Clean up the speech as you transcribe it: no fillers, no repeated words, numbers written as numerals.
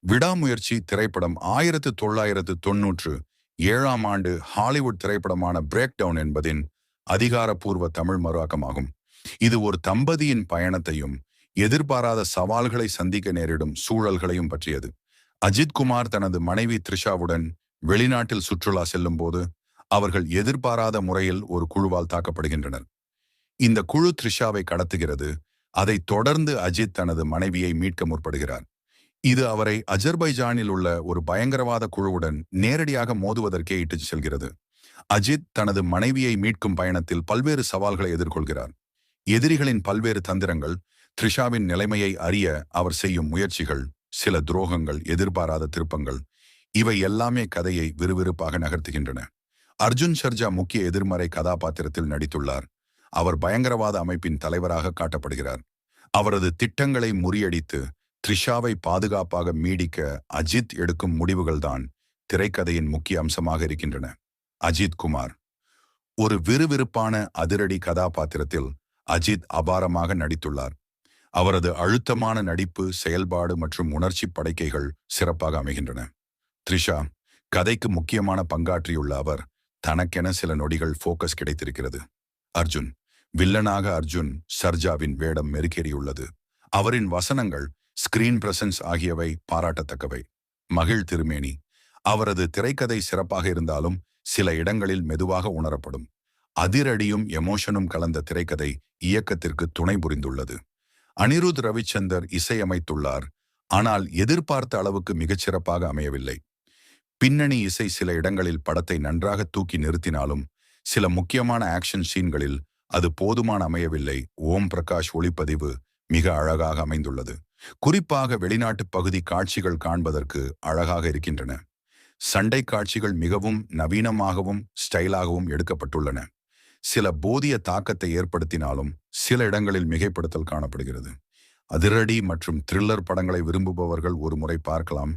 விடாமுயற்சி திரைப்படம் 1997ஆம் ஆண்டு ஹாலிவுட் திரைப்படமான பிரேக் டவுன் என்பதின் அதிகாரப்பூர்வ தமிழ் மறுஆக்கமாகும். இது ஒரு தம்பதியின் பயணத்தையும் எதிர்பாராத சவால்களை சந்திக்க நேரிடும் சூழல்களையும் பற்றியது. அஜித் குமார் தனது மனைவி த்ரிஷாவுடன் வெளிநாட்டில் சுற்றுலா செல்லும் போது அவர்கள் எதிர்பாராத முறையில் ஒரு குழுவால் தாக்கப்படுகின்றனர். இந்த குழு த்ரிஷாவை கடத்துகிறது. அதைத் தொடர்ந்து அஜித் தனது மனைவியை மீட்க முற்படுகிறார். இது அவரை அஜர்பைஜானில் உள்ள ஒரு பயங்கரவாத குழுவுடன் நேரடியாக மோதுவதற்கே இட்டுச் செல்கிறது. அஜித் தனது மனைவியை மீட்கும் பயணத்தில் பல்வேறு சவால்களை எதிர்கொள்கிறார். எதிரிகளின் பல்வேறு தந்திரங்கள், த்ரிஷாவின் நிலைமையை அறிய அவர் செய்யும் முயற்சிகள், சில துரோகங்கள், எதிர்பாராத திருப்பங்கள், இவை எல்லாமே கதையை விறுவிறுப்பாக நகர்த்துகின்றன. அர்ஜுன் சர்ஜா முக்கிய எதிர்மறை கதாபாத்திரத்தில் நடித்துள்ளார். அவர் பயங்கரவாத அமைப்பின் தலைவராக காட்டப்படுகிறார். அவரது திட்டங்களை முறியடித்து த்ரிஷாவை பாதுகாப்பாக மீடிக்க அஜித் எடுக்கும் முடிவுகள்தான் திரைக்கதையின் முக்கிய அம்சமாக இருக்கின்றன. அஜித் குமார் ஒரு விறுவிறுப்பான அதிரடி கதாபாத்திரத்தில் அஜித் அபாரமாக நடித்துள்ளார். அவரது அழுத்தமான நடிப்பு, செயல்பாடு மற்றும் உணர்ச்சி படைக்கைகள் சிறப்பாக அமைகின்றன. த்ரிஷா கதைக்கு முக்கியமான பங்காற்றியுள்ள அவர் தனக்கென சில நொடிகள் ஃபோக்கஸ் கிடைத்திருக்கிறது. அர்ஜுன் வில்லனாக அர்ஜுன் சர்ஜாவின் வேடம் மெருகேறியுள்ளது. அவரின் வசனங்கள், ஸ்கிரீன் பிரசன்ஸ் ஆகியவை பாராட்டத்தக்கவை. மகிழ் திருமேனி அவரது திரைக்கதை சிறப்பாக இருந்தாலும் சில இடங்களில் மெதுவாக உணரப்படும். அதிரடியும் எமோஷனும் கலந்த திரைக்கதை இயக்கத்திற்கு துணை புரிந்துள்ளது. அனிருத் ரவிச்சந்தர் இசையமைத்துள்ளார். ஆனால் எதிர்பார்த்த அளவுக்கு மிகச்சிறப்பாக அமையவில்லை. பின்னணி இசை சில இடங்களில் படத்தை நன்றாக தூக்கி நிறுத்தினாலும் சில முக்கியமான ஆக்ஷன் சீன்களில் அது போதுமான அமையவில்லை. ஓம் பிரகாஷ் ஒளிப்பதிவு மிக அழகாக அமைந்துள்ளது. குறிப்பாக வெளிநாட்டு பகுதி காட்சிகள் காண்பதற்கு அழகாக இருக்கின்றன. சண்டை காட்சிகள் மிகவும் நவீனமாகவும் ஸ்டைலாகவும் எடுக்கப்பட்டுள்ளன. சில போதிய தாக்கத்தை ஏற்படுத்தினாலும் சில இடங்களில் மிகைப்படுத்தல் காணப்படுகிறது. அதிரடி மற்றும் த்ரில்லர் படங்களை விரும்புபவர்கள் ஒரு முறை பார்க்கலாம்.